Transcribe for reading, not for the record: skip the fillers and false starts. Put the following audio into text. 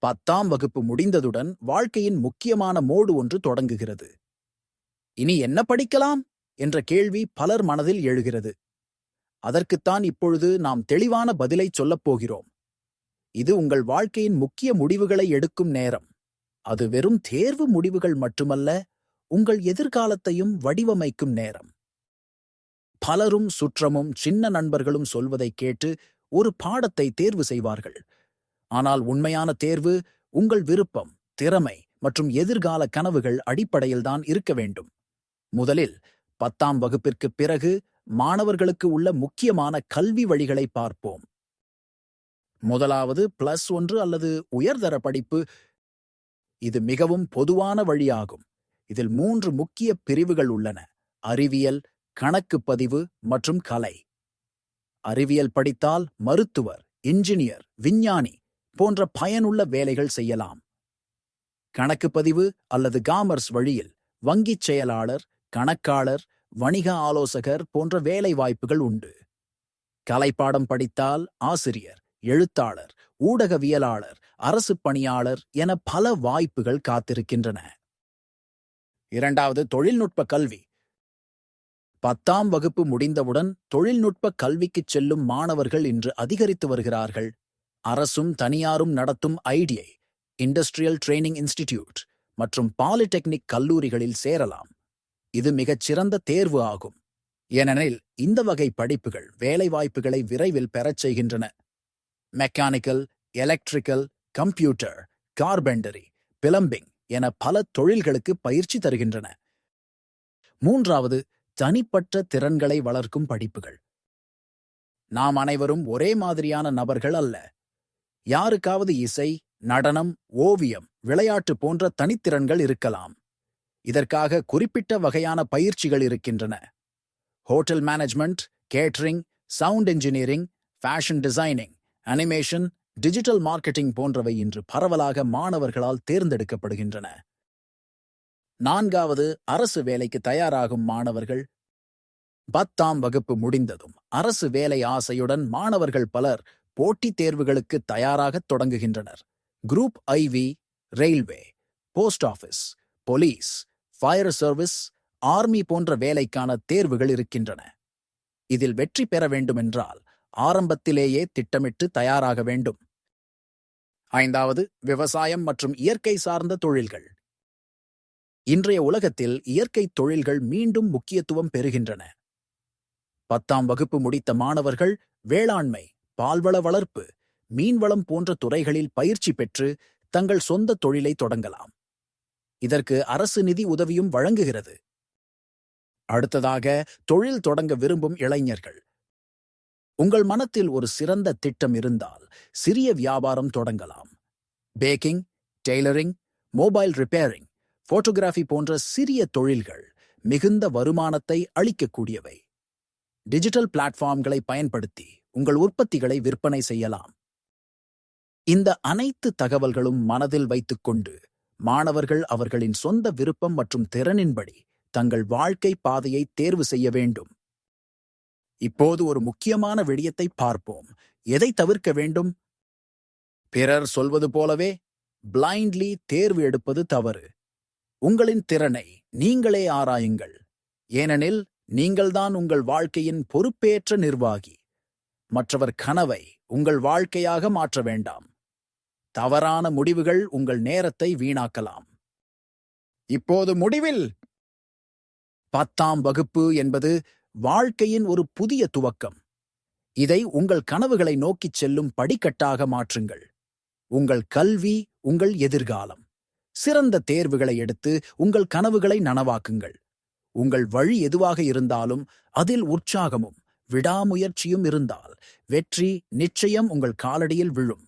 10ஆம் வகுப்பு முடிந்ததுடன் வாழ்க்கையின் முக்கியமான மோடு ஒன்று தொடங்குகிறது. இனி என்ன படிக்கலாம் என்ற கேள்வி பலர் மனதில் எழுகிறது. அதற்குத்தான் இப்பொழுது நாம் தெளிவான பதிலை சொல்லப் போகிறோம். இது உங்கள் வாழ்க்கையின் முக்கிய முடிவுகளை எடுக்கும் நேரம். அது வெறும் தேர்வு முடிவுகள் மட்டுமல்ல, உங்கள் எதிர்காலத்தையும் வடிவமைக்கும் நேரம். பலரும் சுற்றமும் சின்ன நண்பர்களும் சொல்வதை கேட்டு ஒரு பாடத்தை தேர்வு செய்வார்கள். ஆனால் உண்மையான தேர்வு உங்கள் விருப்பம், திறமை மற்றும் எதிர்கால கனவுகள் அடிப்படையில்தான் இருக்க வேண்டும். முதலில் 10ஆம் வகுப்பிற்கு பிறகு மாணவர்களுக்கு உள்ள முக்கியமான கல்வி வழிகளை பார்ப்போம். முதலாவது +1 அல்லது உயர்தர படிப்பு. இது மிகவும் பொதுவான வழியாகும். இதில் 3 முக்கிய பிரிவுகள் உள்ளன: அறிவியல், கணக்கு பதிவு மற்றும் கலை. அறிவியல் படித்தால் மருத்துவர், இன்ஜினியர், விஞ்ஞானி போன்ற பயனுள்ள வேலைகள் செய்யலாம். கணக்கு பதிவு அல்லது காமர்ஸ் வழியில் வங்கிச் செயலாளர், கணக்காளர், வணிக ஆலோசகர் போன்ற வேலை வாய்ப்புகள் உண்டு. கலைப்பாடம் படித்தால் ஆசிரியர், எழுத்தாளர், ஊடகவியலாளர், அரசு பணியாளர் என பல வாய்ப்புகள் காத்திருக்கின்றன. இரண்டாவது தொழில்நுட்ப கல்வி. 10ஆம் வகுப்பு முடிந்தவுடன் தொழில்நுட்ப கல்விக்குச் செல்லும் மாணவர்கள் இன்று அதிகரித்து வருகிறார்கள். அரசும் தனியாரும் நடத்தும் ஐடிஐ, இண்டஸ்ட்ரியல் ட்ரெய்னிங் இன்ஸ்டிடியூட் மற்றும் பாலிடெக்னிக் கல்லூரிகளில் சேரலாம். இது மிகச் சிறந்த தேர்வு ஆகும். ஏனெனில் இந்த வகை படிப்புகள் வேலைவாய்ப்புகளை விரைவில் பெறச் செய்கின்றன. Mechanical, electrical, computer, carpentry, plumbing என பல தொழில்களுக்கு பயிற்சி தருகின்றன. மூன்றாவது தனிப்பட்ட திறன்களை வளர்க்கும் படிப்புகள். நாம் அனைவரும் ஒரே மாதிரியான நபர்கள் அல்ல. யாருக்காவது இசை, நடனம், ஓவியம், விளையாட்டு போன்ற தனித்திறன்கள் இருக்கலாம். இதற்காக குறிப்பிட்ட வகையான பயிற்சிகள் இருக்கின்றன. Hotel management, catering, sound engineering, fashion designing, animation, digital marketing போன்றவை இன்று பரவலாக மாணவர்களால் தேர்ந்தெடுக்கப்படுகின்றன. நான்காவது அரசு வேலைக்கு தயாராகும் மாணவர்கள். 10ஆம் வகுப்பு முடிந்ததும் அரசு வேலை ஆசையுடன் மாணவர்கள் பலர் போட்டித் தேர்வுகளுக்கு தயாராகத் தொடங்குகின்றனர். Group IV, railway, post office, police, fire service, army போன்ற வேலைக்கான தேர்வுகள் இருக்கின்றன. இதில் வெற்றி பெற வேண்டுமென்றால் ஆரம்பத்திலேயே திட்டமிட்டு தயாராக வேண்டும். ஐந்தாவது விவசாயம் மற்றும் இயற்கை சார்ந்த தொழில்கள். இன்றைய உலகத்தில் இயற்கை தொழில்கள் மீண்டும் முக்கியத்துவம் பெறுகின்றன. 10ஆம் வகுப்பு முடித்த மாணவர்கள் வேளாண்மை, பால்வள வளர்ப்பு, மீன்வளம் போன்ற துறைகளில் பயிற்சி பெற்று தங்கள் சொந்த தொழிலை தொடங்கலாம். இதற்கு அரசு நிதி உதவியும் வழங்குகிறது. அடுத்ததாக தொழில் தொடங்க விரும்பும் இளைஞர்கள். உங்கள் மனத்தில் ஒரு சிறந்த திட்டம் இருந்தால் சிறிய வியாபாரம் தொடங்கலாம். Baking, tailoring, mobile repairing, photography போன்ற சிறிய தொழில்கள் மிகுந்த வருமானத்தை அளிக்கக்கூடியவை. டிஜிட்டல் பிளாட்ஃபார்ம்களை பயன்படுத்தி உங்கள் உற்பத்திகளை விற்பனை செய்யலாம். இந்த அனைத்து தகவல்களும் மனதில் வைத்துக்கொண்டு மாணவர்கள் அவர்களின் சொந்த விருப்பம் மற்றும் திறனின்படி தங்கள் வாழ்க்கை பாதையை தேர்வு செய்ய வேண்டும். இப்போது ஒரு முக்கியமான விடயத்தை பார்ப்போம். எதை தவிர்க்க வேண்டும்? பிறர் சொல்வது போலவே பிளைண்ட்லி தேர்வு எடுப்பது தவறு. உங்களின் திறனை நீங்களே ஆராயுங்கள். ஏனெனில் நீங்கள்தான் உங்கள் வாழ்க்கையின் பொறுப்பேற்ற நிர்வாகி. மற்றவர் கனவை உங்கள் வாழ்க்கையாக மாற்ற வேண்டாம். தவறான முடிவுகள் உங்கள் நேரத்தை வீணாக்கலாம். இப்போது முடிவில் 10ஆம் வகுப்பு என்பது வாழ்க்கையின் ஒரு புதிய துவக்கம். இதை உங்கள் கனவுகளை நோக்கிச் செல்லும் படிக்கட்டாக மாற்றுங்கள். உங்கள் கல்வி உங்கள் எதிர்காலம். சிறந்த தேர்வுகளை எடுத்து உங்கள் கனவுகளை நனவாக்குங்கள். உங்கள் வழி எதுவாக இருந்தாலும் அதில் உற்சாகமும் விடாமுயற்சியும் இருந்தால் வெற்றி நிச்சயம் உங்கள் காலடியில் விழும்.